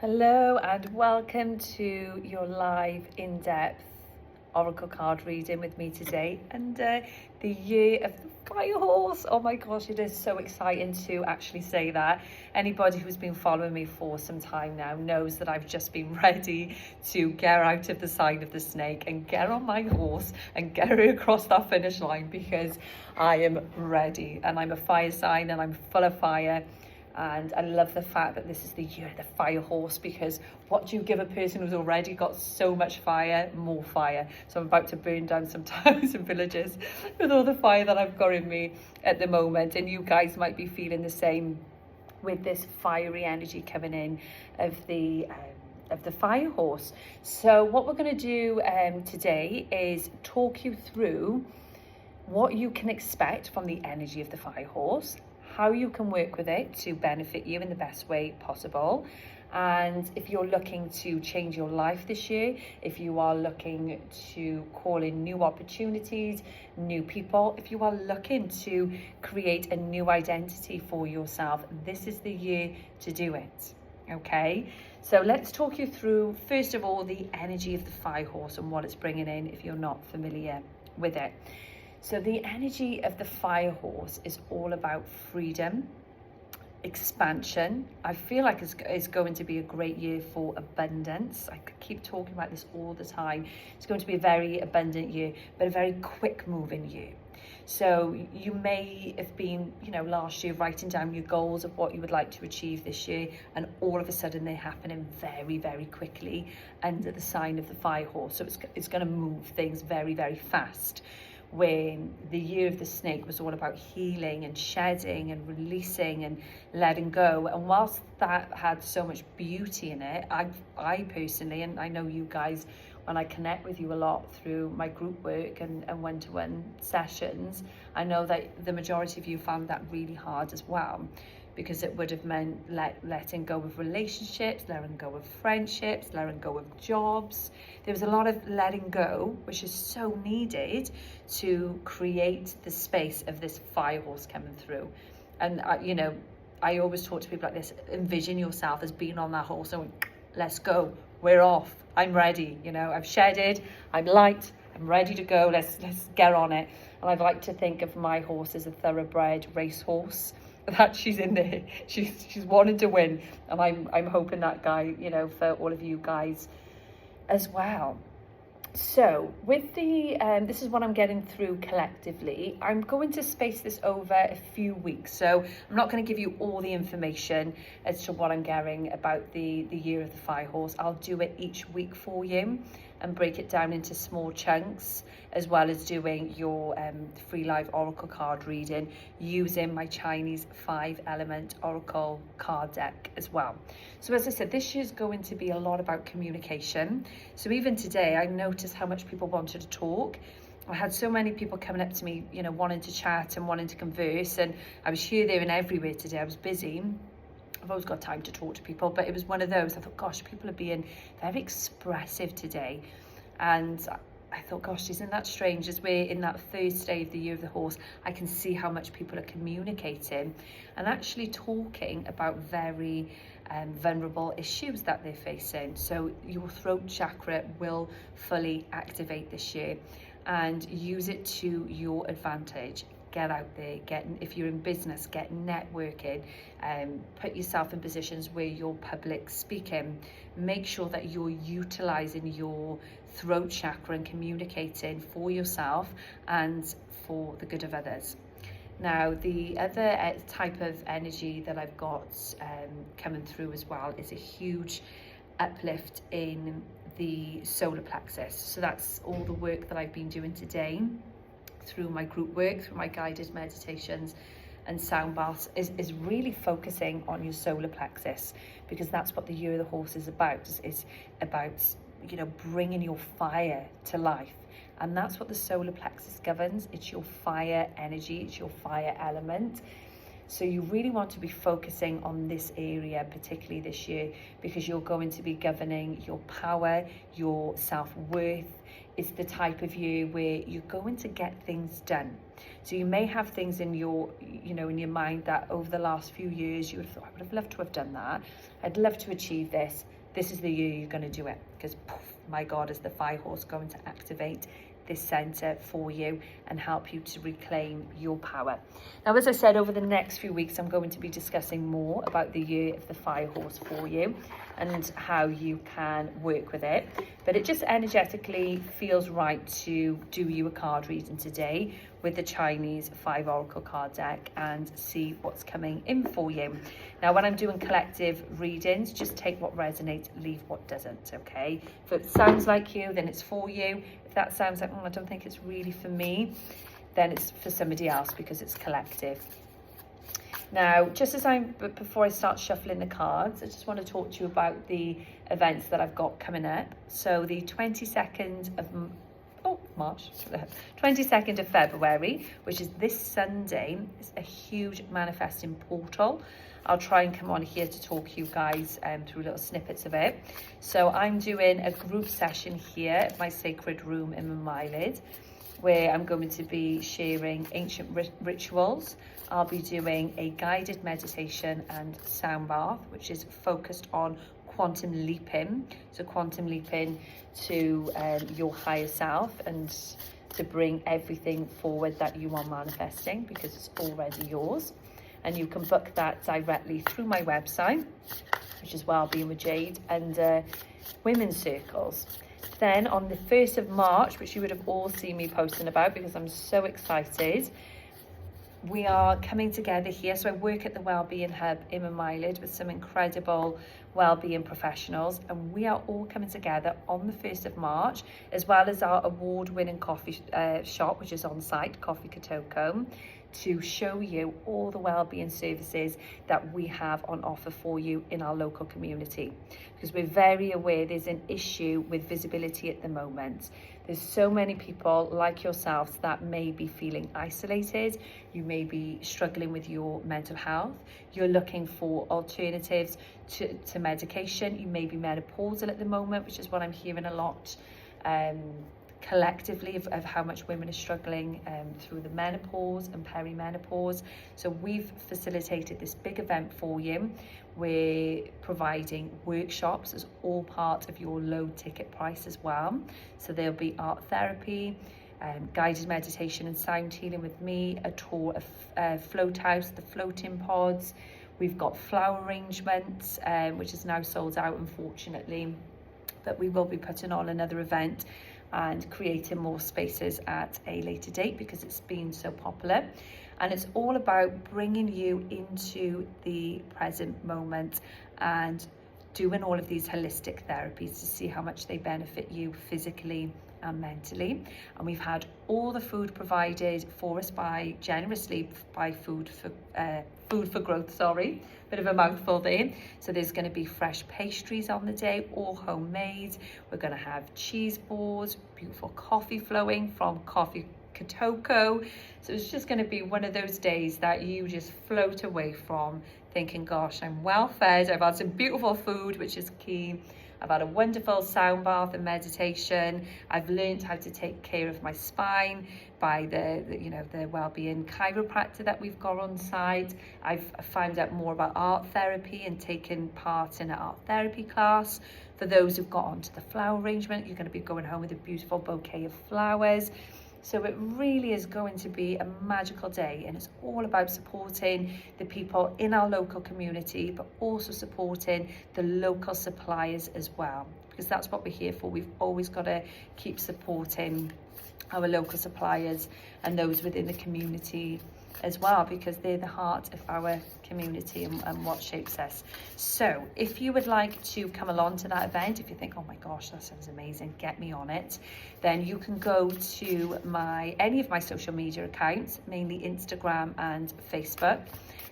Hello and welcome to your live in-depth oracle card reading with me today, and the year of the fire horse. Oh my gosh, it is so exciting to actually say that. Anybody who's been following me for some time now knows that I've just been ready to get out of the sign of the snake and get on my horse and get her across that finish line, because I am ready, and I'm a fire sign and I'm full of fire. And I love the fact that this is the year of the fire horse, because what do you give a person who's already got so much fire? More fire. So I'm about to burn down some towns and villages with all the fire that I've got in me at the moment, and you guys might be feeling the same with this fiery energy coming in of the fire horse. So what we're going to do today is talk you through what you can expect from the energy of the fire horse, how you can work with it to benefit you in the best way possible. And if you're looking to change your life this year, if you are looking to call in new opportunities, new people, if you are looking to create a new identity for yourself, this is the year to do it. Okay, so let's talk you through, first of all, the energy of the fire horse and what it's bringing in if you're not familiar with it. So the energy of the fire horse is all about freedom, expansion. I feel like it's going to be a great year for abundance. I could keep talking about this all the time. It's going to be a very abundant year, but a very quick moving year. So you may have been, last year writing down your goals of what you would like to achieve this year, and all of a sudden they're happening very, very quickly under the sign of the fire horse. So it's going to move things very, very fast. When the year of the snake was all about healing and shedding and releasing and letting go, and whilst that had so much beauty in it, I personally, and I know you guys, when I connect with you a lot through my group work and one-to-one sessions, I know that the majority of you found that really hard as well, because it would have meant letting go of relationships, letting go of friendships, letting go of jobs. There was a lot of letting go, which is so needed to create the space of this fire horse coming through. And I always talk to people like this: envision yourself as being on that horse and let's go, we're off, I'm ready, I've shedded, I'm light, I'm ready to go, let's get on it. And I'd like to think of my horse as a thoroughbred racehorse, that she's in there, she's wanting to win, and I'm hoping that guy, for all of you guys as well. So with the this is what I'm getting through collectively. I'm going to space this over a few weeks, so I'm not going to give you all the information as to what I'm getting about the year of the fire horse. I'll do it each week for you and break it down into small chunks, as well as doing your free live oracle card reading using my Chinese 5-element oracle card deck as well. So as I said, this year's going to be a lot about communication. So even today, I noticed how much people wanted to talk. I had so many people coming up to me, wanting to chat and wanting to converse, and I was here, there and everywhere today. I was busy. I've always got time to talk to people, but it was one of those. I thought, gosh, people are being very expressive today. And I thought, gosh, isn't that strange? As we're in that first day of the year of the horse, I can see how much people are communicating and actually talking about very vulnerable issues that they're facing. So your throat chakra will fully activate this year, and use it to your advantage. Get out there, if you're in business, get networking, put yourself in positions where you're public speaking. Make sure that you're utilizing your throat chakra and communicating for yourself and for the good of others. Now, the other type of energy that I've got coming through as well is a huge uplift in the solar plexus. So that's all the work that I've been doing today through my group work, through my guided meditations and sound baths, is really focusing on your solar plexus, because that's what the year of the horse is about. It's about bringing your fire to life, and that's what the solar plexus governs. It's your fire energy, it's your fire element. So you really want to be focusing on this area, particularly this year, because you're going to be governing your power, your self-worth. It's the type of year where you're going to get things done. So you may have things in your, in your mind that over the last few years you would have thought, I would have loved to have done that. I'd love to achieve this. This is the year you're going to do it, because my God, is the Fire Horse going to activate this centre for you and help you to reclaim your power. Now, as I said, over the next few weeks, I'm going to be discussing more about the year of the Fire Horse for you and how you can work with it. But it just energetically feels right to do you a card reading today with the Chinese 5 Oracle card deck and see what's coming in for you. Now, when I'm doing collective readings, just take what resonates, leave what doesn't, okay? If it sounds like you, then it's for you. If that sounds like, I don't think it's really for me, then it's for somebody else because it's collective. Now, before I start shuffling the cards, I just want to talk to you about the events that I've got coming up. So the 22nd of March, 22nd of February, which is this Sunday, is a huge manifesting portal. I'll try and come on here to talk you guys through little snippets of it. So I'm doing a group session here at my sacred room in Mymylid, where I'm going to be sharing ancient rituals. I'll be doing a guided meditation and sound bath, which is focused on quantum leaping. So quantum leaping to your higher self and to bring everything forward that you are manifesting, because it's already yours. And you can book that directly through my website, which is Wellbeing with Jade, and Women's Circles. Then on the 1st of March, which you would have all seen me posting about because I'm so excited, we are coming together here. So I work at the Wellbeing Hub in Mymylid with some incredible wellbeing professionals, and we are all coming together on the 1st of March, as well as our award-winning coffee shop, which is on site, Coffee Kotoko, to show you all the wellbeing services that we have on offer for you in our local community, because we're very aware there's an issue with visibility at the moment. There's so many people like yourselves that may be feeling isolated. You may be struggling with your mental health. You're looking for alternatives to medication. You may be menopausal at the moment, which is what I'm hearing a lot collectively of how much women are struggling through the menopause and perimenopause. So we've facilitated this big event for you. We're providing workshops as all part of your low ticket price as well. So there'll be art therapy, guided meditation and sound healing with me, a tour of Float House, the floating pods. We've got flower arrangements, which is now sold out, unfortunately, but we will be putting on another event and creating more spaces at a later date because it's been so popular. And it's all about bringing you into the present moment and doing all of these holistic therapies to see how much they benefit you physically and mentally. And we've had all the food provided for us generously by Food for Growth, bit of a mouthful there. So there's going to be fresh pastries on the day, all homemade. We're going to have cheese balls, beautiful coffee flowing from Coffee Kotoko. So it's just going to be one of those days that you just float away from thinking, gosh, I'm well fed, I've had some beautiful food, which is key. I've had a wonderful sound bath and meditation. I've learned how to take care of my spine by the wellbeing chiropractor that we've got on site. I've found out more about art therapy and taken part in an art therapy class. For those who've got onto the flower arrangement, you're going to be going home with a beautiful bouquet of flowers. So it really is going to be a magical day, and it's all about supporting the people in our local community, but also supporting the local suppliers as well, because that's what we're here for. We've always got to keep supporting our local suppliers and those within the community as well, because they're the heart of our community and what shapes us. So if you would like to come along to that event, if you think, oh my gosh, that sounds amazing, get me on it, then you can go to any of my social media accounts, mainly Instagram and Facebook.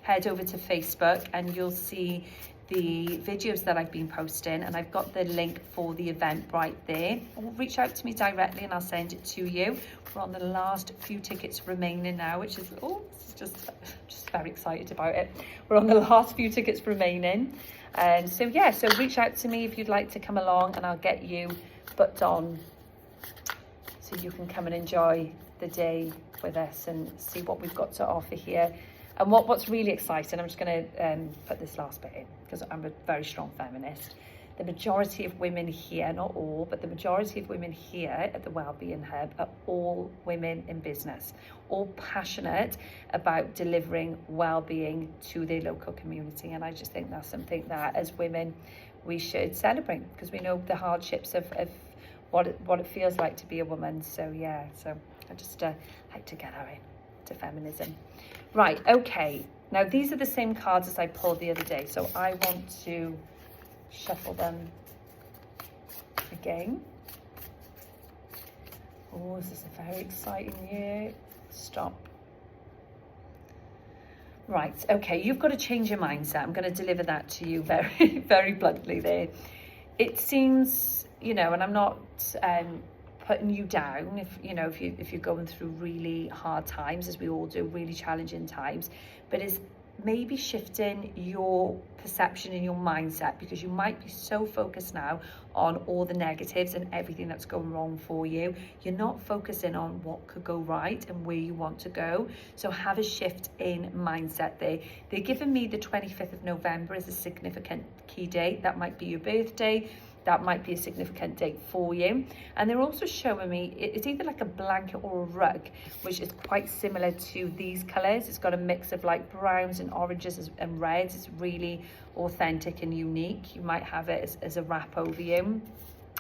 Head over to Facebook and you'll see the videos that I've been posting, and I've got the link for the event right there. Or reach out to me directly and I'll send it to you. We're on the last few tickets remaining now, which is just very excited about it. We're on the last few tickets remaining, and so reach out to me if you'd like to come along, and I'll get you booked on so you can come and enjoy the day with us and see what we've got to offer here. And what's really exciting, I'm just going to put this last bit in because I'm a very strong feminist. The majority of women here, not all, but the majority of women here at the Wellbeing Hub are all women in business, all passionate about delivering well-being to their local community. And I just think that's something that as women we should celebrate, because we know the hardships of what it feels like to be a woman. So yeah, so I just like to get her into feminism. Right, okay, now these are the same cards as I pulled the other day, so I want to shuffle them again. Oh, this is a very exciting year. Stop. Right, okay, you've got to change your mindset. I'm going to deliver that to you very, very bluntly there. It seems, you know, and I'm not putting you down if you're going through really hard times, as we all do, really challenging times, but is maybe shifting your perception and your mindset, because you might be so focused now on all the negatives and everything that's going wrong for you. You're not focusing on what could go right and where you want to go. So have a shift in mindset there. They're giving me the 25th of November as a significant key date. That might be your birthday. That might be a significant date for you. And they're also showing me it's either like a blanket or a rug, which is quite similar to these colours. It's got a mix of like browns and oranges and reds. It's really authentic and unique. You might have it as a wrap over you,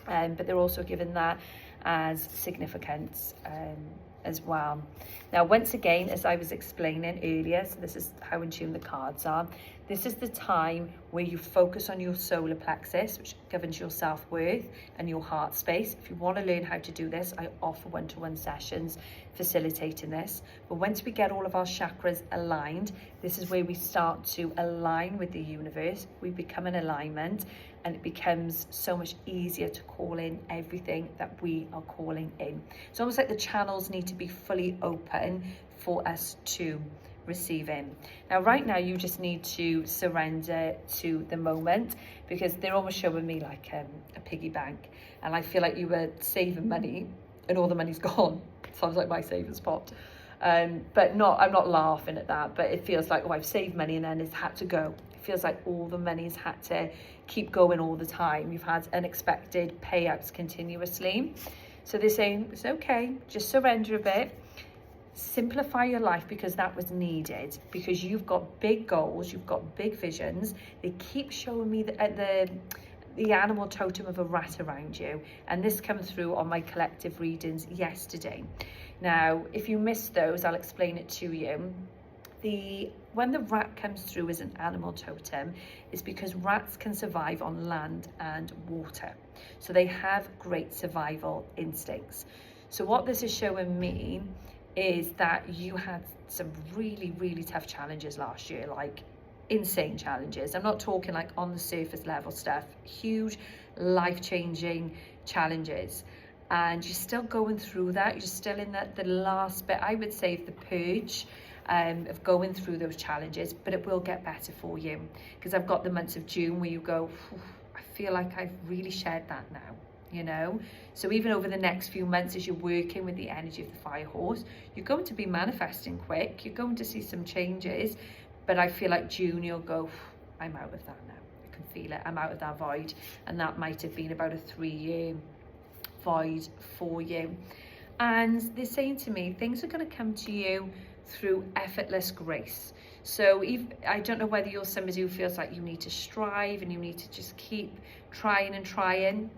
but they're also given that as significance as well. Now, once again, as I was explaining earlier, so this is how in tune the cards are. This is the time where you focus on your solar plexus, which governs your self-worth and your heart space. If you want to learn how to do this, I offer one-to-one sessions facilitating this. But once we get all of our chakras aligned, this is where we start to align with the universe. We become in alignment, and it becomes so much easier to call in everything that we are calling in. It's almost like the channels need to be fully open for us to receive in. Now, right now, you just need to surrender to the moment, because they're almost showing me like a piggy bank, and I feel like you were saving money and all the money's gone. Sounds like my savings pot. But I'm not laughing at that, but it feels like, oh, I've saved money and then it's had to go. It feels like all the money's had to keep going all the time. You've had unexpected payouts continuously. So they're saying, it's okay, just surrender a bit. Simplify your life, because that was needed, because you've got big goals, you've got big visions. They keep showing me the animal totem of a rat around you, and this comes through on my collective readings yesterday. Now, if you missed those, I'll explain it to you. When the rat comes through as an animal totem, is because rats can survive on land and water, so they have great survival instincts. So what this is showing me is that you had some really, really tough challenges last year, like insane challenges. I'm not talking like on the surface level stuff, huge life-changing challenges. And you're still going through that. You're still in the last bit, I would say, of the purge of going through those challenges, but it will get better for you, because I've got the months of June where you go, I feel like I've really shared that now. You know, so even over the next few months, as you're working with the energy of the fire horse, you're going to be manifesting quick, you're going to see some changes, but I feel like June you'll go, I'm out of that now. I can feel it, I'm out of that void. And that might have been about a 3-year void for you. And they're saying to me, things are going to come to you through effortless grace. So I don't know whether you're somebody who feels like you need to strive and you need to just keep trying and trying.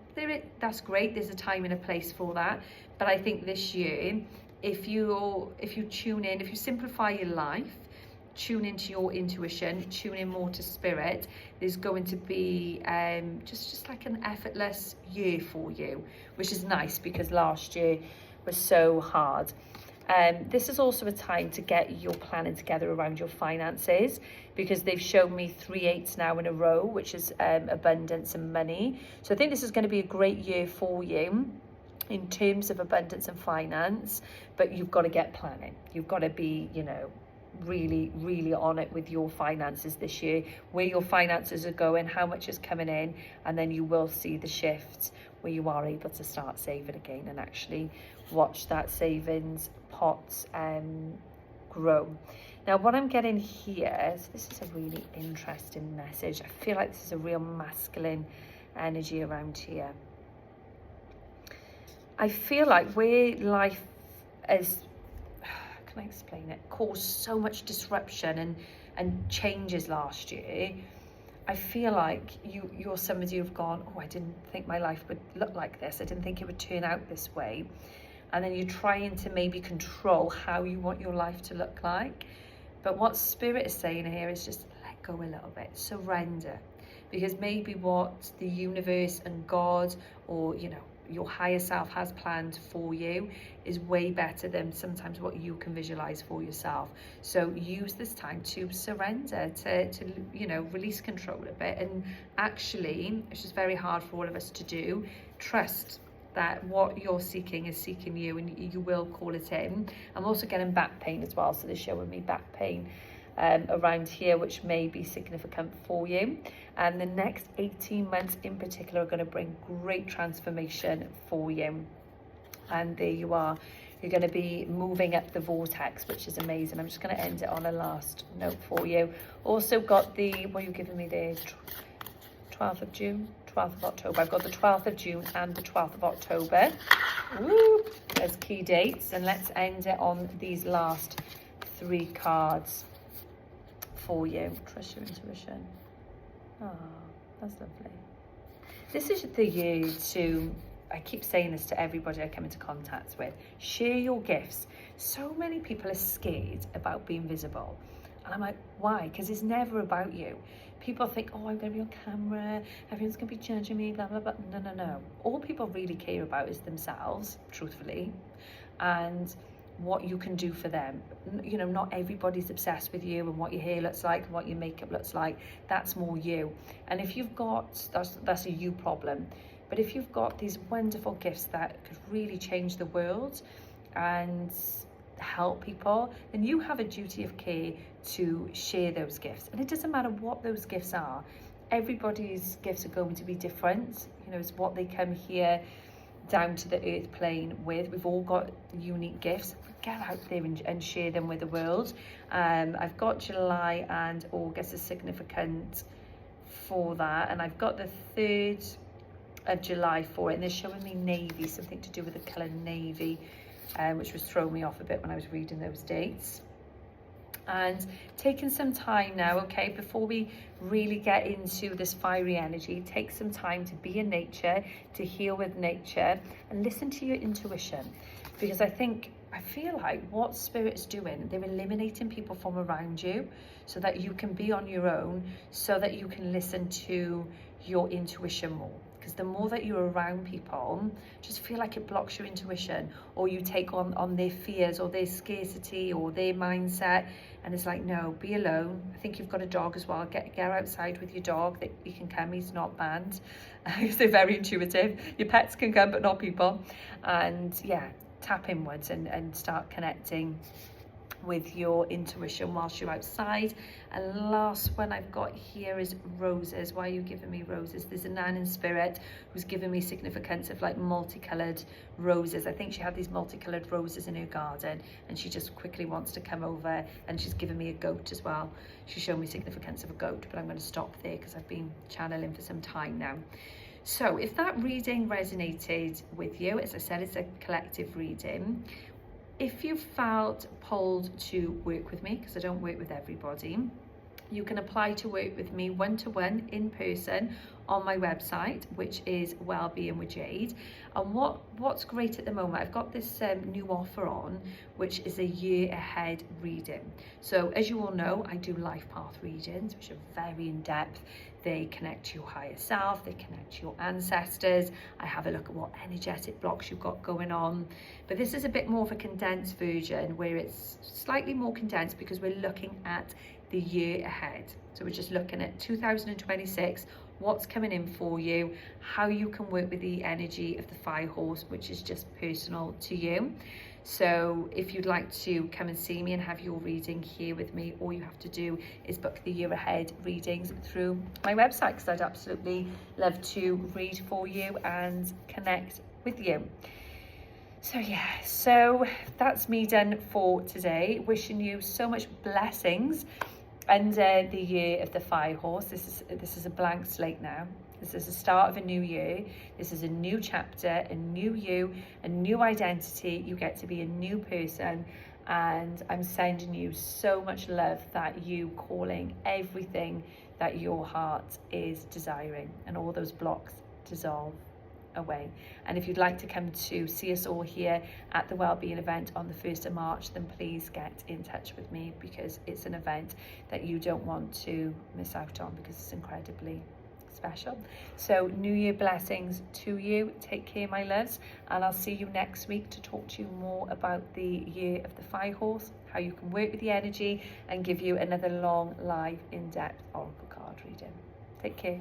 That's great. There's a time and a place for that. But I think this year, if you tune in, if you simplify your life, tune into your intuition, tune in more to spirit, there's going to be just like an effortless year for you, which is nice, because last year was so hard. This is also a time to get your planning together around your finances, because they've shown me 3 8s now in a row, which is abundance and money. So I think this is going to be a great year for you in terms of abundance and finance, but you've got to get planning. You've got to be, really, really on it with your finances this year, where your finances are going, how much is coming in, and then you will see the shift where you are able to start saving again and actually watch that savings pots grow. Now what I'm getting here, so this is a really interesting message. I feel like this is a real masculine energy around here. I feel like where life is, how can I explain it, caused so much disruption and changes last year. I feel like you're somebody who've gone, oh, I didn't think my life would look like this. I didn't think it would turn out this way. And then you're trying to maybe control how you want your life to look like. But what Spirit is saying here is just let go a little bit, surrender. Because maybe what the universe and God, or, you know, your higher self has planned for you is way better than sometimes what you can visualize for yourself. So use this time to surrender, to you know, release control a bit, and actually, it's just very hard for all of us to do, trust that what you're seeking is seeking you, and you will call it in. I'm also getting back pain as well, so they're showing me back pain around here, which may be significant for you. And the next 18 months in particular are going to bring great transformation for you. And there you are. You're going to be moving up the vortex, which is amazing. I'm just going to end it on a last note for you. Also got the, what are you giving me there? 12th of June, 12th of October. I've got the 12th of June and the 12th of October. Woo! There's key dates. And let's end it on these last 3 cards for you. Trust your intuition. Oh, that's lovely. This is the year to, I keep saying this to everybody I come into contact with, share your gifts. So many people are scared about being visible. And I'm like, why? Because it's never about you. People think, oh, I'm going to be on camera, everyone's going to be judging me, blah, blah, blah. No, no, no. All people really care about is themselves, truthfully, and what you can do for them. You know, not everybody's obsessed with you and what your hair looks like and what your makeup looks like. That's more you. And if you've got, that's a you problem. But if you've got these wonderful gifts that could really change the world and help people, then you have a duty of care to share those gifts. And it doesn't matter what those gifts are. Everybody's gifts are going to be different. You know, it's what they come here down to the earth plane with. We've all got unique gifts. Get out there and share them with the world. I've got July and August as significant for that, and I've got the 3rd of July for it, and they're showing me navy, something to do with the colour navy, which was throwing me off a bit when I was reading those dates. And taking some time now, okay, before we really get into this fiery energy, take some time to be in nature, to heal with nature, and listen to your intuition. Because I feel like what Spirit is doing, they're eliminating people from around you so that you can be on your own, so that you can listen to your intuition more. Because the more that you're around people, just feel like it blocks your intuition, or you take on their fears or their scarcity or their mindset, and it's like, no, be alone. I think you've got a dog as well. Get outside with your dog. That you can come, he's not banned. They're very intuitive. Your pets can come, but not people. And yeah, tap inwards and start connecting with your intuition whilst you're outside. And last one I've got here is roses. Why are you giving me roses? There's a nan in spirit who's giving me significance of like multicolored roses. I think she had these multicolored roses in her garden, and she just quickly wants to come over, and she's given me a goat as well. She showed me significance of a goat, but I'm going to stop there because I've been channeling for some time now. So if that reading resonated with you, as I said, it's a collective reading. If you felt pulled to work with me, because I don't work with everybody, you can apply to work with me one-to-one in person on my website, which is Wellbeing with Jade. And what's great at the moment, I've got this new offer on, which is a year ahead reading. So as you all know, I do life path readings, which are very in-depth. They connect to your higher self, they connect to your ancestors. I have a look at what energetic blocks you've got going on. But this is a bit more of a condensed version, where it's slightly more condensed because we're looking at the year ahead. So we're just looking at 2026, what's coming in for you, how you can work with the energy of the fire horse, which is just personal to you. So if you'd like to come and see me and have your reading here with me, all you have to do is book the year ahead readings through my website, because I'd absolutely love to read for you and connect with you. So yeah, so that's me done for today. Wishing you so much blessings under the year of the Fire Horse. This is a blank slate now. This is the start of a new year. This is a new chapter, a new you, a new identity. You get to be a new person, and I'm sending you so much love that you calling everything that your heart is desiring, and all those blocks dissolve away. And if you'd like to come to see us all here at the Wellbeing event on the 1st of March, then please get in touch with me, because it's an event that you don't want to miss out on, because it's incredibly special. So New Year blessings to you. Take care, my loves, and I'll see you next week to talk to you more about the year of the Fire Horse, how you can work with the energy and give you another long, live, in-depth oracle card reading. Take care.